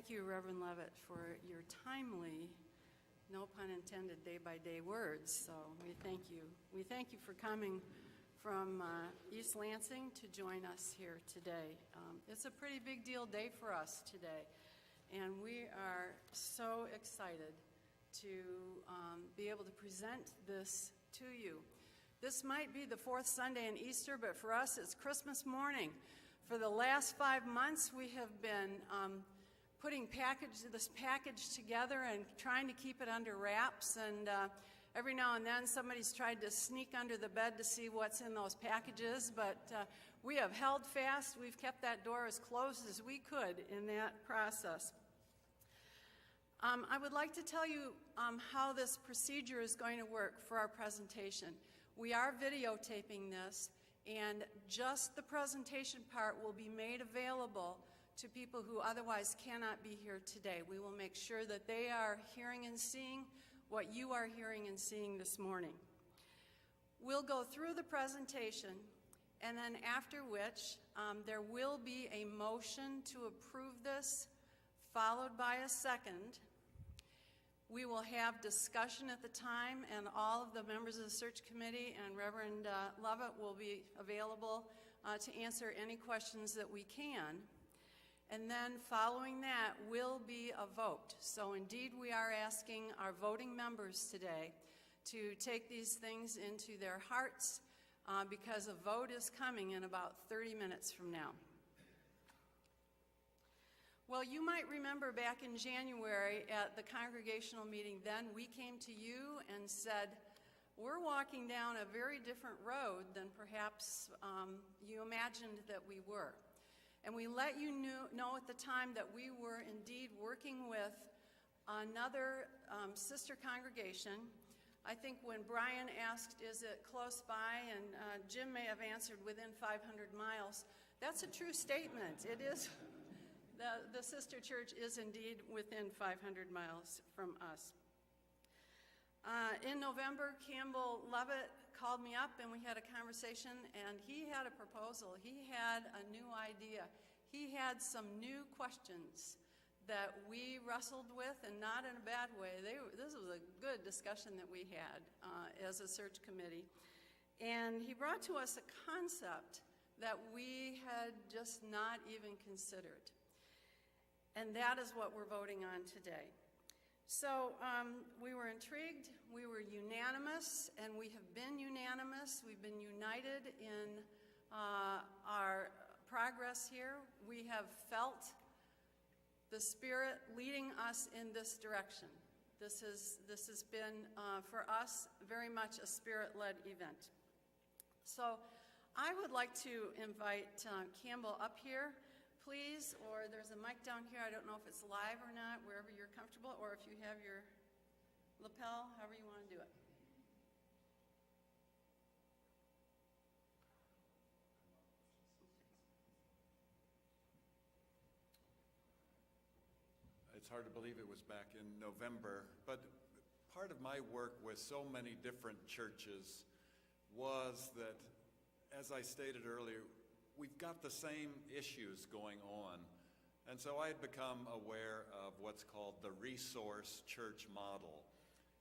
thank you, Reverend Levitt, for your timely, no pun intended, day-by-day words. So we thank you. We thank you for coming from East Lansing to join us here today. It's a pretty big deal day for us today, and we are so excited to be able to present this to you. This might be the fourth Sunday in Easter, but for us it's Christmas morning. For the last 5 months, we have been putting this package together and trying to keep it under wraps, and every now and then somebody's tried to sneak under the bed to see what's in those packages, but we have held fast. We've kept that door as closed as we could in that process. I would like to tell you how this procedure is going to work for our presentation. We are videotaping this, and just the presentation part will be made available to people who otherwise cannot be here today. We will make sure that they are hearing and seeing what you are hearing and seeing this morning. We'll go through the presentation, and then after which there will be a motion to approve this, followed by a second. We will have discussion at the time, and all of the members of the search committee and Reverend Levitt will be available to answer any questions that we can. And then following that will be a vote. So indeed we are asking our voting members today to take these things into their hearts because a vote is coming in about 30 minutes from now. Well, you might remember back in January at the Congregational meeting then, we came to you and said, we're walking down a very different road than perhaps you imagined that we were. And we let you know at the time that we were indeed working with another sister congregation. I think when Brian asked, is it close by, and Jim may have answered within 500 miles, that's a true statement. It is. The sister church is indeed within 500 miles from us. In November, Campbell Levitt called me up and we had a conversation, and he had a proposal. He had a new idea. He had some new questions that we wrestled with, and not in a bad way. This was a good discussion that we had as a search committee. And he brought to us a concept that we had just not even considered. And that is what we're voting on today. So we were intrigued, we were unanimous, and we have been unanimous. We've been united in our progress here. We have felt the Spirit leading us in this direction. This has been, for us, very much a Spirit-led event. So I would like to invite Campbell up here, please, or there's a mic down here. I don't know if it's live or not, wherever you're comfortable, or if you have your lapel, however you want to do it. It's hard to believe it was back in November, but part of my work with so many different churches was that, as I stated earlier, we've got the same issues going on. And so I had become aware of what's called the resource church model.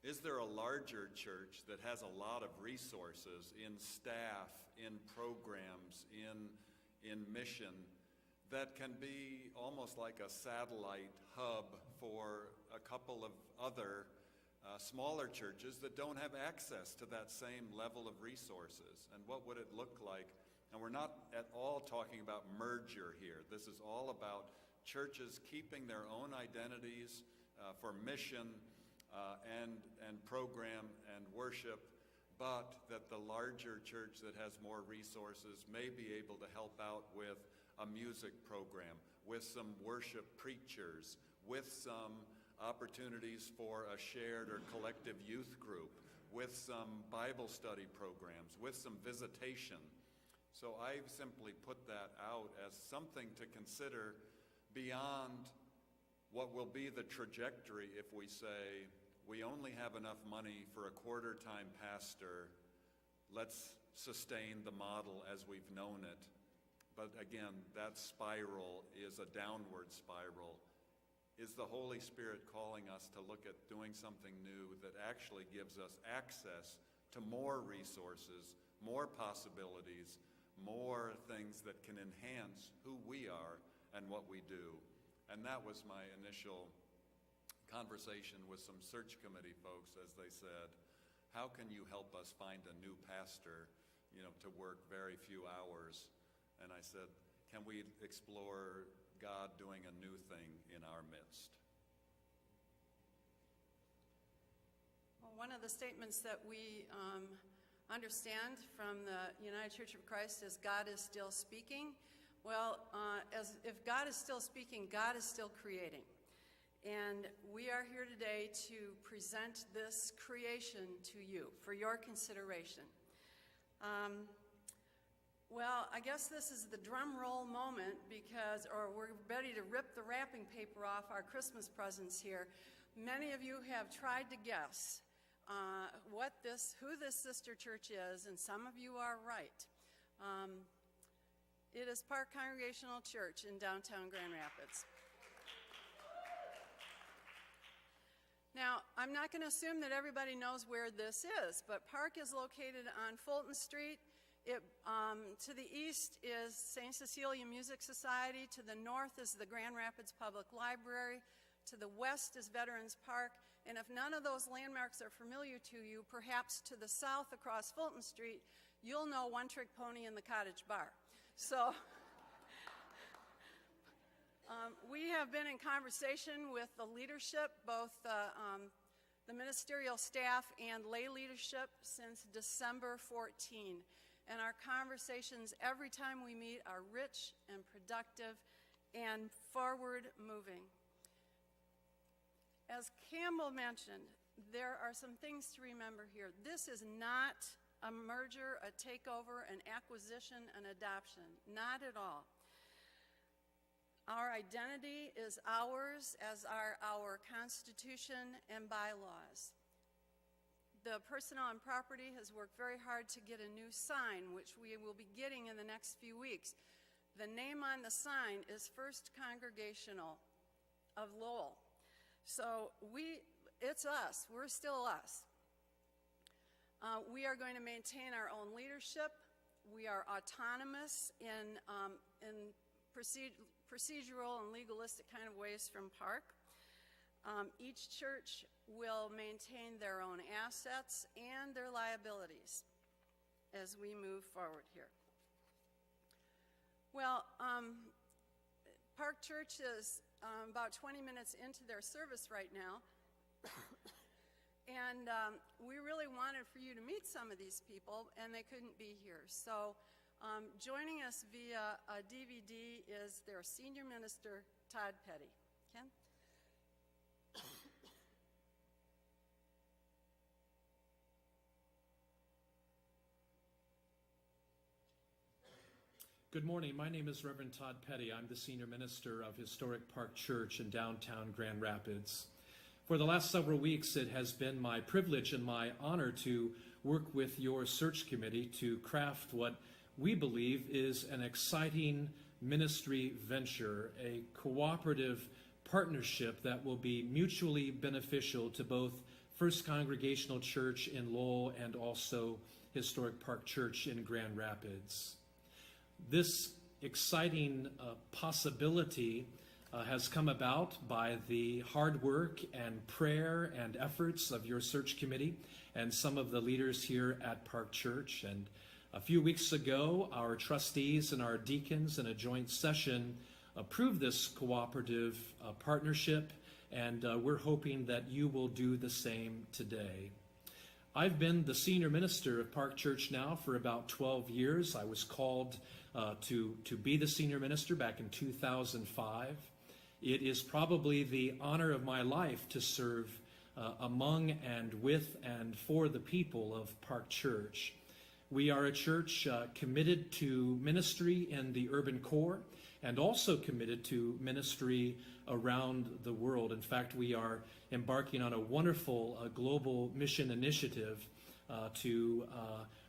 Is there a larger church that has a lot of resources in staff, in programs, in mission, that can be almost like a satellite hub for a couple of other smaller churches that don't have access to that same level of resources? And what would it look like? And we're not at all talking about merger here. This is all about churches keeping their own identities for mission and program and worship, but that the larger church that has more resources may be able to help out with a music program, with some worship preachers, with some opportunities for a shared or collective youth group, with some Bible study programs, with some visitation. So I simply put that out as something to consider beyond what will be the trajectory if we say, we only have enough money for a quarter-time pastor, let's sustain the model as we've known it. But again, that spiral is a downward spiral. Is the Holy Spirit calling us to look at doing something new that actually gives us access to more resources, more possibilities, more things that can enhance who we are and what we do? And that was my initial conversation with some search committee folks as they said, how can you help us find a new pastor, to work very few hours? And I said, can we explore God doing a new thing in our midst? Well, one of the statements that we understand from the United Church of Christ is God is still speaking. Well, if God is still speaking, God is still creating. And we are here today to present this creation to you for your consideration. Well, I guess this is the drum roll moment or we're ready to rip the wrapping paper off our Christmas presents here. Many of you have tried to guess who this sister church is, and some of you are right. It is Park Congregational Church in downtown Grand Rapids. Now, I'm not going to assume that everybody knows where this is, but Park is located on Fulton Street. To the east is St. Cecilia Music Society. To the north is the Grand Rapids Public Library. To the west is Veterans Park. And if none of those landmarks are familiar to you, perhaps to the south across Fulton Street, you'll know One Trick Pony and the Cottage Bar. So we have been in conversation with the leadership, both the ministerial staff and lay leadership, since December 14. And our conversations every time we meet are rich and productive and forward moving. As Campbell mentioned, there are some things to remember here. This is not a merger, a takeover, an acquisition, an adoption. Not at all. Our identity is ours, as are our Constitution and bylaws. The Personnel and Property has worked very hard to get a new sign, which we will be getting in the next few weeks. The name on the sign is First Congregational of Lowell. So it's us. We're still us. We are going to maintain our own leadership. We are autonomous in procedural and legalistic kind of ways from Park. Each church will maintain their own assets and their liabilities as we move forward here. Well, Park Church is about 20 minutes into their service right now. And we really wanted for you to meet some of these people, and they couldn't be here. So joining us via a DVD is their senior minister, Todd Petty. Ken? Good morning. My name is Reverend Todd Petty. I'm the senior minister of Historic Park Church in downtown Grand Rapids. For the last several weeks, it has been my privilege and my honor to work with your search committee to craft what we believe is an exciting ministry venture, a cooperative partnership that will be mutually beneficial to both First Congregational Church in Lowell and also Historic Park Church in Grand Rapids. This exciting possibility has come about by the hard work and prayer and efforts of your search committee and some of the leaders here at Park Church. And a few weeks ago, our trustees and our deacons in a joint session approved this cooperative partnership, and we're hoping that you will do the same today. I've been the senior minister of Park Church now for about 12 years. I was called to be the senior minister back in 2005. It is probably the honor of my life to serve among and with and for the people of Park Church. We are a church committed to ministry in the urban core and also committed to ministry around the world. In fact, we are embarking on a wonderful global mission initiative to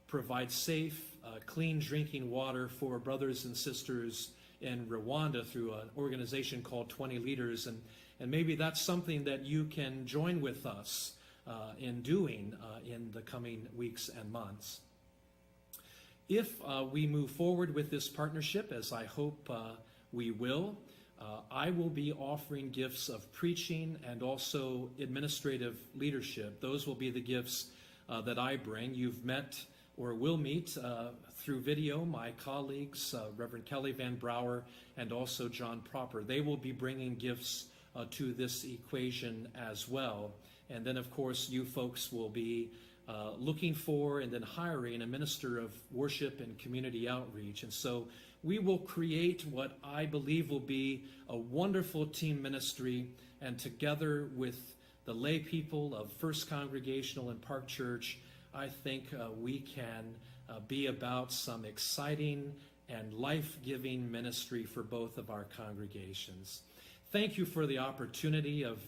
provide safe, clean drinking water for brothers and sisters in Rwanda through an organization called 20 Leaders, and maybe that's something that you can join with us in doing in the coming weeks and months. If we move forward with this partnership, as I hope we will, I will be offering gifts of preaching and also administrative leadership. Those will be the gifts that I bring. You've met or will meet through video my colleagues, Reverend Kelly Van Brouwer and also John Proper. They will be bringing gifts to this equation as well. And then, of course, you folks will be looking for and then hiring a minister of worship and community outreach. And so we will create what I believe will be a wonderful team ministry, and together with the lay people of First Congregational and Park Church, I think we can be about some exciting and life-giving ministry for both of our congregations. Thank you for the opportunity of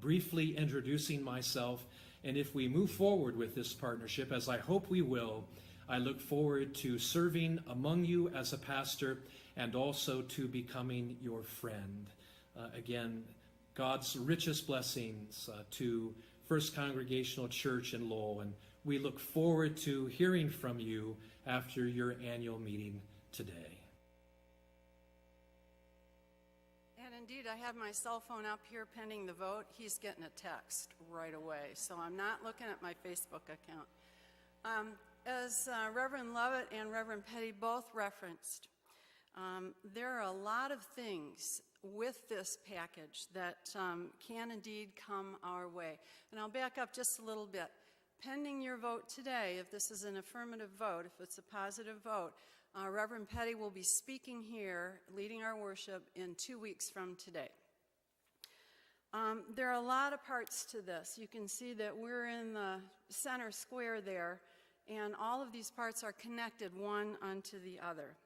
briefly introducing myself. And if we move forward with this partnership, as I hope we will, I look forward to serving among you as a pastor and also to becoming your friend. Again, God's richest blessings to First Congregational Church in Lowell, and we look forward to hearing from you after your annual meeting today. And indeed, I have my cell phone up here pending the vote. He's getting a text right away, so I'm not looking at my Facebook account. As Reverend Lovett and Reverend Petty both referenced, there are a lot of things with this package that can indeed come our way. And I'll back up just a little bit. Pending your vote today, if this is an affirmative vote, if it's a positive vote, Reverend Petty will be speaking here, leading our worship in 2 weeks from today. There are a lot of parts to this. You can see that we're in the center square there, and all of these parts are connected one unto the other.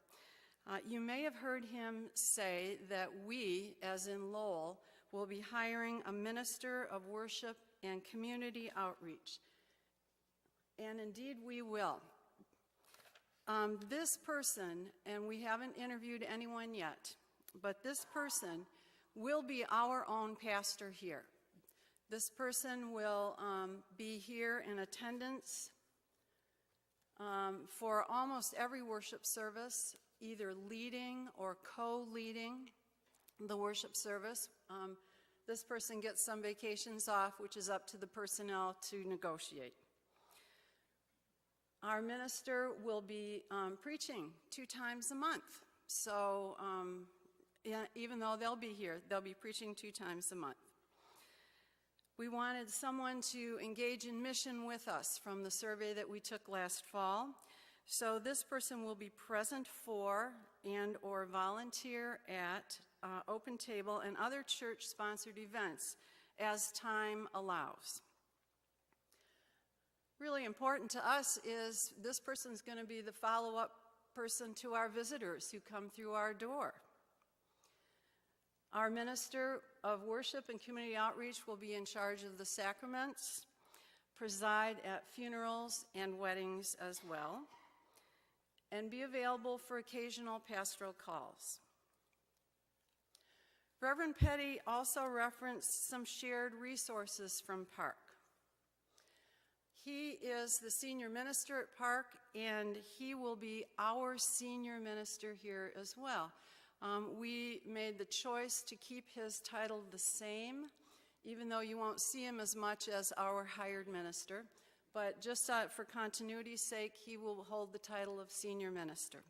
You may have heard him say that we, as in Lowell, will be hiring a minister of worship and community outreach. And indeed we will. This person, and we haven't interviewed anyone yet, but this person will be our own pastor here. This person will be here in attendance for almost every worship service, either leading or co-leading the worship service. This person gets some vacations off, which is up to the personnel to negotiate. Our minister will be preaching 2 times a month. So even though they'll be here, they'll be preaching 2 times a month. We wanted someone to engage in mission with us from the survey that we took last fall. So this person will be present for and or volunteer at Open Table and other church-sponsored events as time allows. Really important to us is this person's going to be the follow-up person to our visitors who come through our door. Our minister of worship and community outreach will be in charge of the sacraments, preside at funerals and weddings as well, and be available for occasional pastoral calls. Reverend Petty also referenced some shared resources from Park. He is the senior minister at Park, and he will be our senior minister here as well. We made the choice to keep his title the same, even though you won't see him as much as our hired minister. But just for continuity's sake, he will hold the title of senior minister.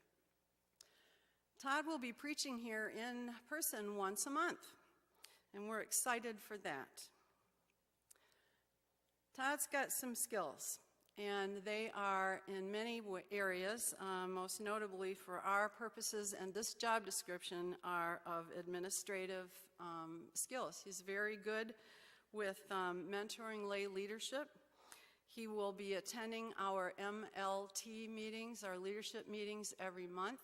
Todd will be preaching here in person once a month, and we're excited for that. Todd's got some skills, and they are in many areas, most notably for our purposes, and this job description are of administrative skills. He's very good with mentoring lay leadership. He will be attending our MLT meetings, our leadership meetings, every month.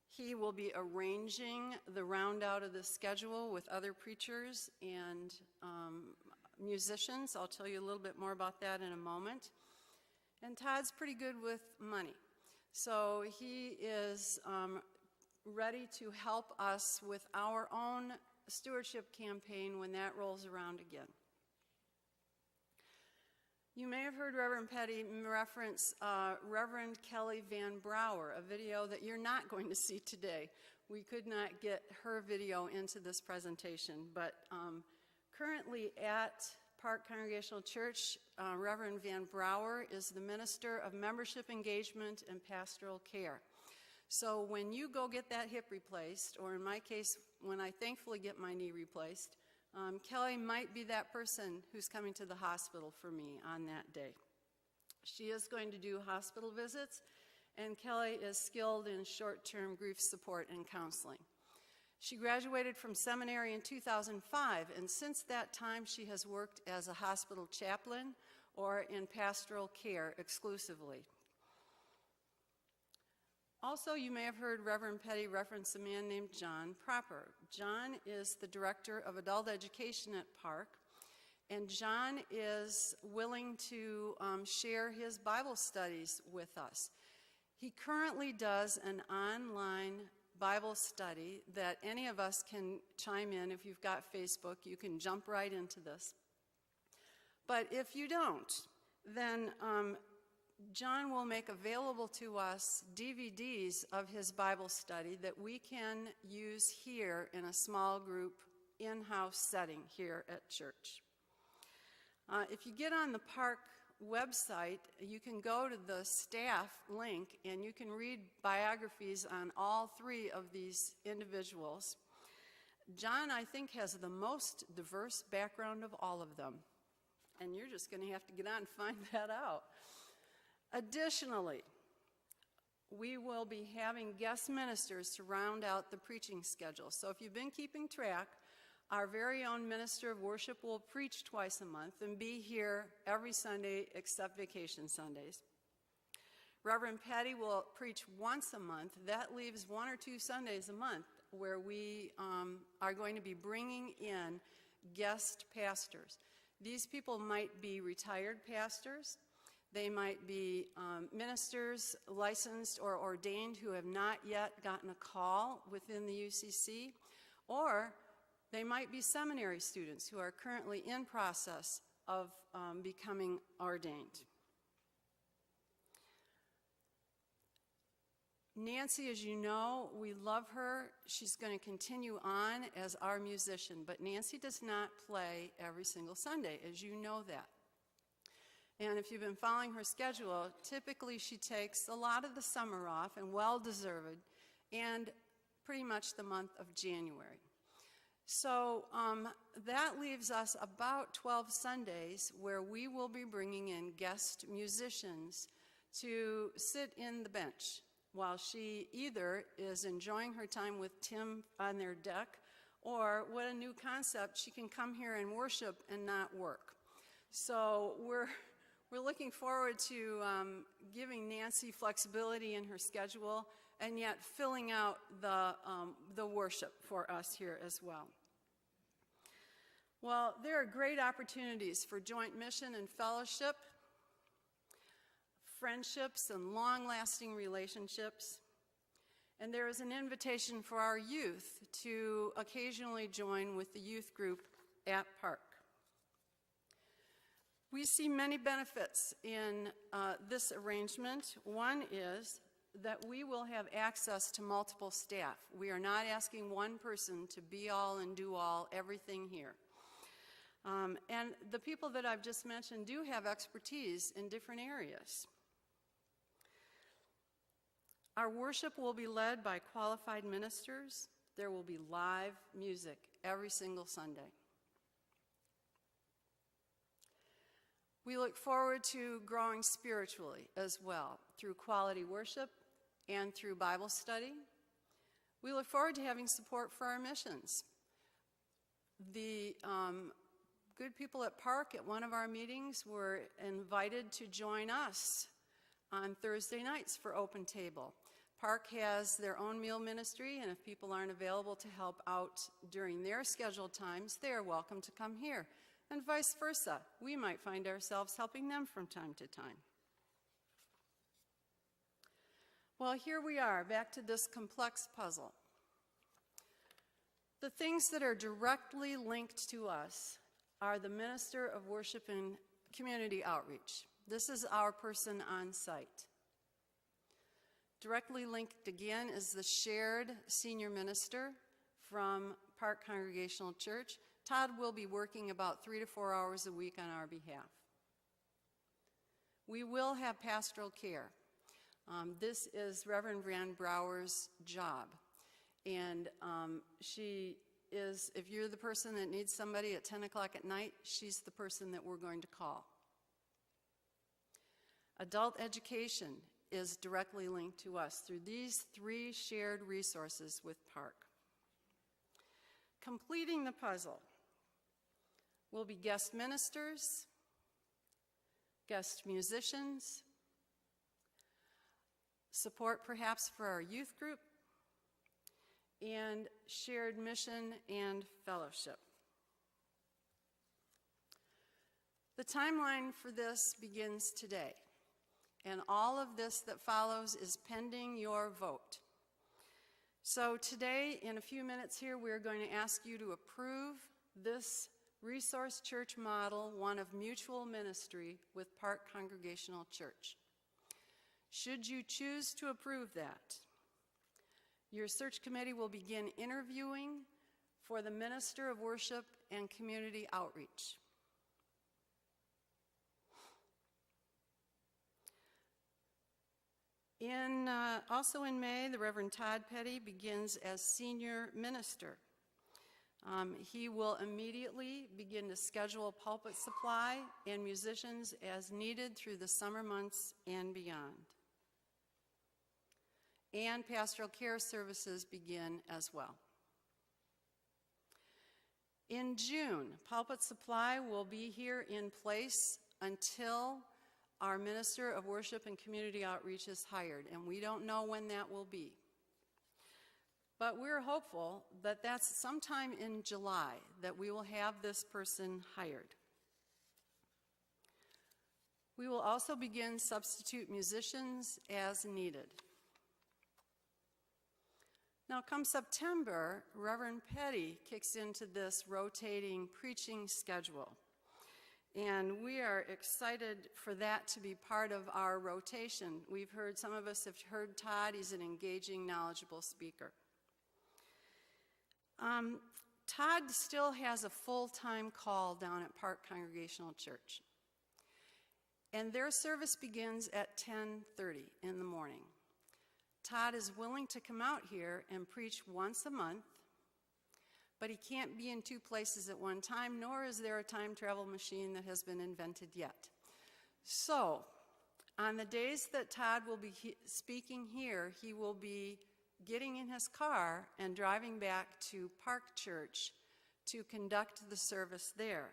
He will be arranging the round out of the schedule with other preachers and musicians. I'll tell you a little bit more about that in a moment. And Todd's pretty good with money. So he is ready to help us with our own stewardship campaign when that rolls around again. You may have heard Reverend Petty reference Reverend Kelly Van Brouwer, a video that you're not going to see today. We could not get her video into this presentation, but currently at Park Congregational Church, Reverend Van Brouwer is the Minister of Membership Engagement and Pastoral Care. So when you go get that hip replaced, or in my case, when I thankfully get my knee replaced, Kelly might be that person who's coming to the hospital for me on that day. She is going to do hospital visits, and Kelly is skilled in short-term grief support and counseling. She graduated from seminary in 2005, and since that time she has worked as a hospital chaplain or in pastoral care exclusively. Also, you may have heard Reverend Petty reference a man named John Proper. John is the Director of Adult Education at Park, and John is willing to share his Bible studies with us. He currently does an online Bible study that any of us can chime in. If you've got Facebook, you can jump right into this. But if you don't, then John will make available to us DVDs of his Bible study that we can use here in a small group in-house setting here at church. If you get on the Park website, you can go to the staff link and you can read biographies on all three of these individuals. John, I think, has the most diverse background of all of them, and you're just going to have to get on and find that out. Additionally, we will be having guest ministers to round out the preaching schedule. So if you've been keeping track, our very own minister of worship will preach twice a month and be here every Sunday except vacation Sundays. Reverend Petty will preach once a month. That leaves 1 or 2 Sundays a month where we are going to be bringing in guest pastors. These people might be retired pastors. They might be ministers licensed or ordained who have not yet gotten a call within the UCC, or they might be seminary students who are currently in process of becoming ordained. Nancy, as you know, we love her. She's going to continue on as our musician, but Nancy does not play every single Sunday, as you know that. And if you've been following her schedule, typically she takes a lot of the summer off, and well-deserved, and pretty much the month of January. So that leaves us about 12 Sundays where we will be bringing in guest musicians to sit in the bench while she either is enjoying her time with Tim on their deck, or what a new concept, she can come here and worship and not work. So we're looking forward to giving Nancy flexibility in her schedule and yet filling out the worship for us here as well. Well, there are great opportunities for joint mission and fellowship, friendships and long-lasting relationships, and there is an invitation for our youth to occasionally join with the youth group at Park. We see many benefits in this arrangement. One is that we will have access to multiple staff. We are not asking one person to be all and do all, everything here. And the people that I've just mentioned do have expertise in different areas. Our worship will be led by qualified ministers. There will be live music every single Sunday. We look forward to growing spiritually as well through quality worship and through Bible study. We look forward to having support for our missions. The good people at Park at one of our meetings were invited to join us on Thursday nights for Open Table. Park has their own meal ministry, and if people aren't available to help out during their scheduled times, they are welcome to come here. And vice versa. We might find ourselves helping them from time to time. Well, here we are, back to this complex puzzle. The things that are directly linked to us are the minister of worship and community outreach. This is our person on site. Directly linked again is the shared senior minister from Park Congregational Church. Todd will be working about 3 to 4 hours a week on our behalf. We will have pastoral care. This is Reverend Van Brouwer's job. And she is, if you're the person that needs somebody at 10 o'clock at night, she's the person that we're going to call. Adult education is directly linked to us through these 3 shared resources with Park. Completing the puzzle will be guest ministers, guest musicians, support perhaps for our youth group, and shared mission and fellowship. The timeline for this begins today, and all of this that follows is pending your vote. So today, in a few minutes here, we're going to ask you to approve this Resource Church model, one of mutual ministry with Park Congregational Church. Should you choose to approve that, your search committee will begin interviewing for the minister of worship and community outreach. Also in May, the Reverend Todd Petty begins as senior minister. He will immediately begin to schedule pulpit supply and musicians as needed through the summer months and beyond. And pastoral care services begin as well. In June, pulpit supply will be here in place until our minister of worship and community outreach is hired, and we don't know when that will be. But we're hopeful that that's sometime in July that we will have this person hired. We will also begin substitute musicians as needed. Now, come September, Reverend Petty kicks into this rotating preaching schedule. And we are excited for that to be part of our rotation. We've heard, some of us have heard Todd. He's an engaging, knowledgeable speaker. Todd still has a full-time call down at Park Congregational Church. And their service begins at 10:30 in the morning. Todd is willing to come out here and preach once a month, but he can't be in 2 places at one time, nor is there a time travel machine that has been invented yet. So, on the days that Todd will be speaking here, he will be getting in his car and driving back to Park Church to conduct the service there.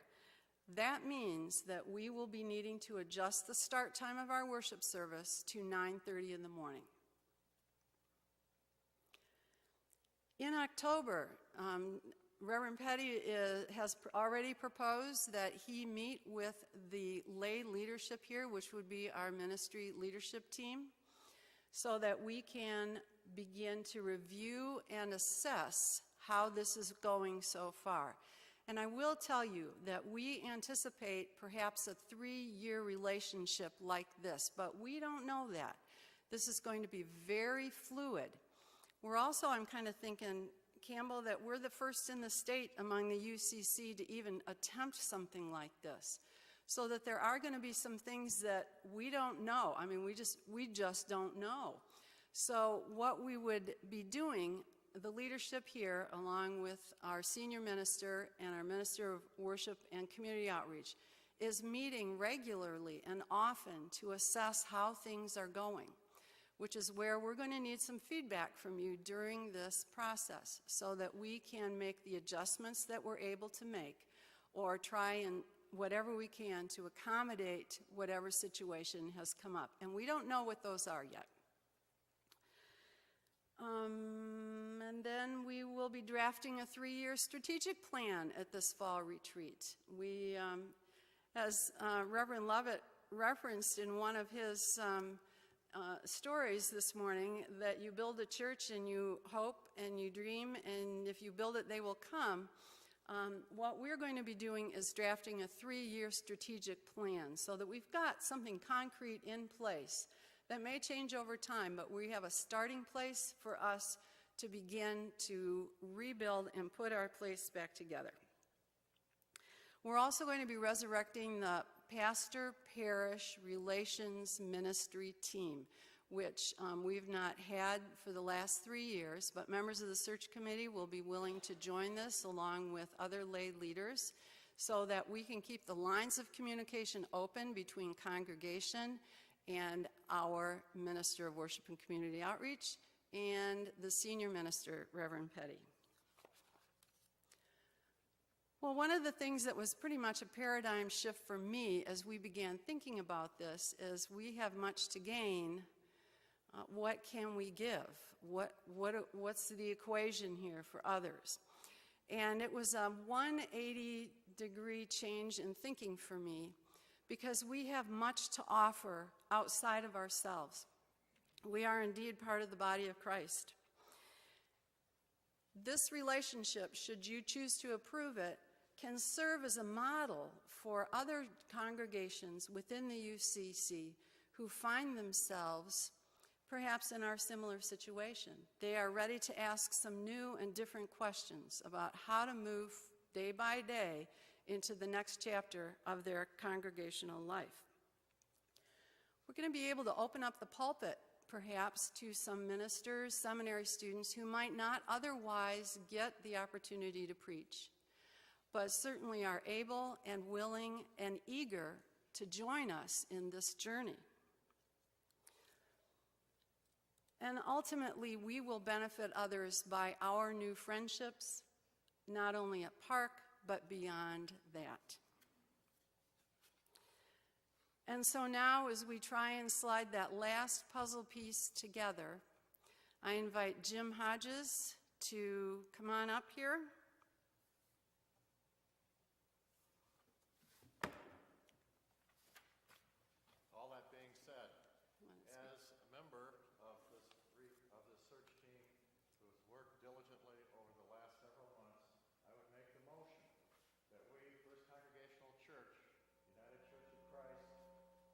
That means that we will be needing to adjust the start time of our worship service to 9:30 in the morning. In October, Reverend Petty has already proposed that he meet with the lay leadership here, which would be our ministry leadership team, so that we can begin to review and assess how this is going so far. And I will tell you that we anticipate perhaps a 3-year relationship like this, but we don't know that. This is going to be very fluid. We're also, I'm kind of thinking, Campbell, that we're the first in the state among the UCC to even attempt something like this, so that there are going to be some things that we don't know. I mean, we just don't know. So what we would be doing, the leadership here, along with our senior minister and our minister of worship and community outreach, is meeting regularly and often to assess how things are going, which is where we're going to need some feedback from you during this process so that we can make the adjustments that we're able to make, or try and whatever we can to accommodate whatever situation has come up. And we don't know what those are yet. And then we will be drafting a 3-year strategic plan at this fall retreat. We, as Reverend Lovett referenced in one of his stories this morning that you build a church and you hope and you dream, and if you build it, they will come. What we're going to be doing is drafting a 3-year strategic plan so that we've got something concrete in place that may change over time, but we have a starting place for us to begin to rebuild and put our place back together. We're also going to be resurrecting the pastor-parish relations ministry team, which we've not had for the last 3 years, but members of the search committee will be willing to join this along with other lay leaders so that we can keep the lines of communication open between congregation and our Minister of Worship and Community Outreach and the senior minister, Reverend Petty. Well, one of the things that was pretty much a paradigm shift for me as we began thinking about this is we have much to gain. What can we give? What's the equation here for others? And it was a 180-degree change in thinking for me because we have much to offer outside of ourselves. We are indeed part of the body of Christ. This relationship, should you choose to approve it, can serve as a model for other congregations within the UCC who find themselves perhaps in our similar situation. They are ready to ask some new and different questions about how to move day by day into the next chapter of their congregational life. We're going to be able to open up the pulpit perhaps to some ministers, seminary students who might not otherwise get the opportunity to preach, but certainly are able and willing and eager to join us in this journey. And ultimately, we will benefit others by our new friendships, not only at Park, but beyond that. And so now, as we try and slide that last puzzle piece together, I invite Jim Hodges to come on up here. All that being said, as a member of this search team who has worked diligently over the last several months, I would make the motion that we, First Congregational Church, United Church of Christ,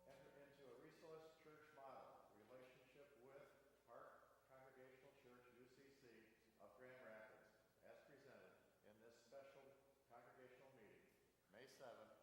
enter into a resource church model relationship with Park Congregational Church, UCC of Grand Rapids, as presented in this special congregational meeting, May 7th,